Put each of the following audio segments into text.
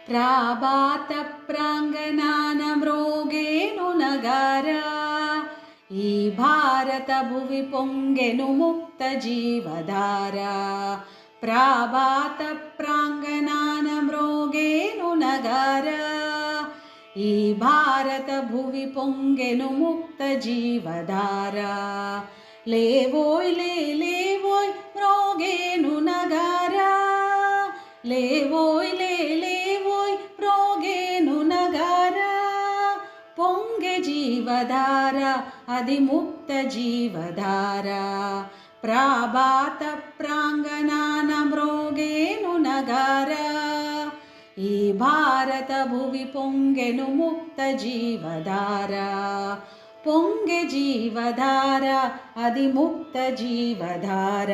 ప్రాభాత ప్రాంగణాన మ్రోగేను నగార ఈ భారత భువి పొంగెను ముక్త జీవధార ప్రాభాత ప్రాంగణాన మ్రోగేను నగార ఈ భారత భువి పొంగెను ముక్త జీవధార లేవోయ్ లేవోయ్ మ్రోగేను నగార లేవోయ్ లేవోయ్ మ్రోగేను నగార పొంగె జీవధార అది ముక్త జీవధార ప్రాభాత ప్రాంగణాన మ్రోగేను నగార ఈ భారత భువి పొంగెను ముక్త జీవధార పొంగె జీవధార అది ముక్త జీవధార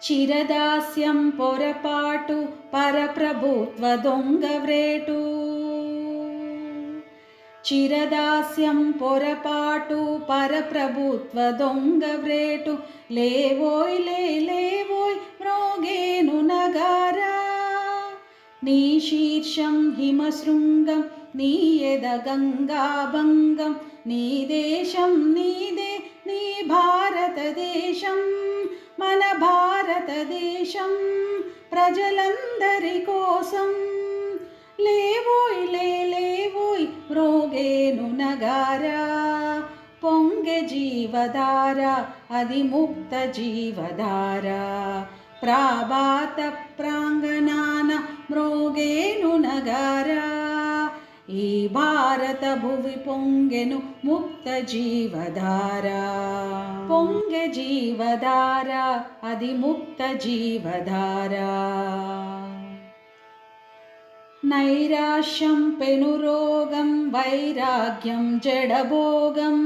చిరదాస్యం పొరపాటు పరప్రభుత్వ దొంగవ్రేటు చిరదాస్యం పొరపాటు పరప్రభుత్వ దొంగవ్రేటు లేవోయ్ లేవోయ్ మ్రోగేను నగార నీ శీర్షం హిమశృంగం నీ ఎద గంగాభంగం నీ దేశం నీదే నీ భారతదేశం మన భారతదేశం ప్రజలందరి కోసం లేవోయ్ లేవోయ్ మ్రోగేను నగార పొంగె జీవధార అది ముక్త జీవధార ప్రాభాత ప్రాంగణాన మ్రోగేను నగార ఈ భారత భువి పొంగెను ముక్త జీవధార పొంగె జీవధార అది ముక్త జీవధార నైరాశ్యం పెనురోగం వైరాగ్యం జడభోగం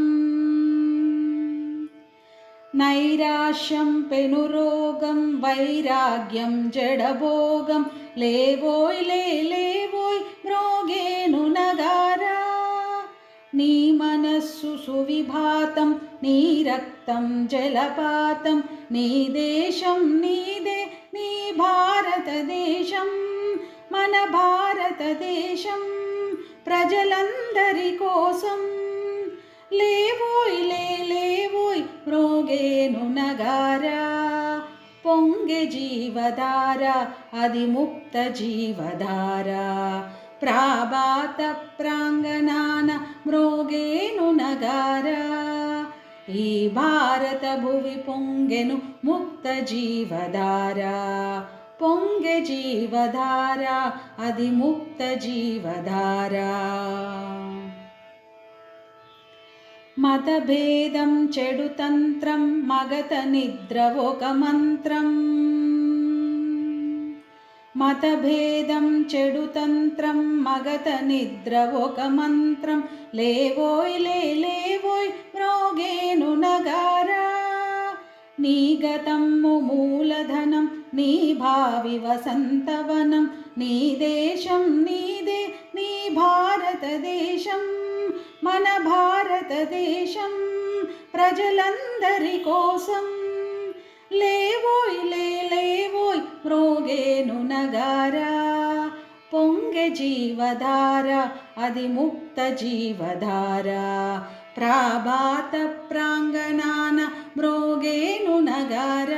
నైరాశ్యం పెనురోగం వైరాగ్యం జడభోగం లేవోయ్ లేవోయ్ మ్రోగేను నగార నీ మనస్సు సువిభాతం నీ రక్తం జలపాతం నీ దేశం నీదే నీ భారతదేశం మన భారతదేశం ప్రజలందరి కోసం లేవోయ్ లేవోయ్ మ్రోగేను నగార పొంగె జీవధార అది ముక్త జీవధార ప్రాభాత ప్రాంగణాన మ్రోగేను నగార ఈ భారత భువి పొంగెను ముక్త జీవధార పొంగె జీవధార అది ముక్త జీవధార మతభేదం చెడు తంత్రం మగత నిద్ర ఒక మంత్రం మతభేదం చెడు తంత్రం మగత నిద్ర ఒక మంత్రం లేవోయ్ లేవోయ్ మ్రోగేను నగార నీ గతము మూలధనం నీ భావి వసంతవనం నీ దేశం నీదే నీ భారతదేశం మన భారతదేశం ప్రజలందరి కోసం లేవోయ్ లేవోయ్ మ్రోగేను నగార పొంగె జీవధార అది ముక్త జీవధార ప్రాభాత ప్రాంగణాన మ్రోగేను నగార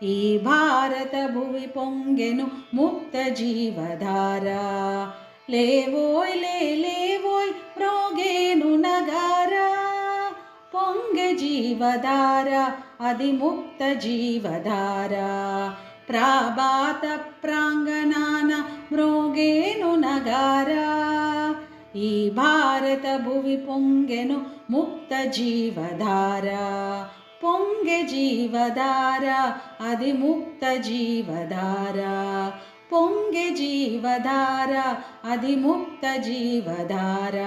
ఈ భారత భువి పొంగెను ముక్త జీవధార లేవోయ్ లేవోయ్ మ్రోగేను నగార పొంగె జీవధార అది ముక్త జీవధార ప్రాభాత ప్రాంగణాన మ్రోగేను నగార ఈ భారత భువి పొంగెను ముక్త జీవధార పొంగె జీవధార అది ముక్త జీవధార పొంగె జీవధార అది ముక్త జీవధార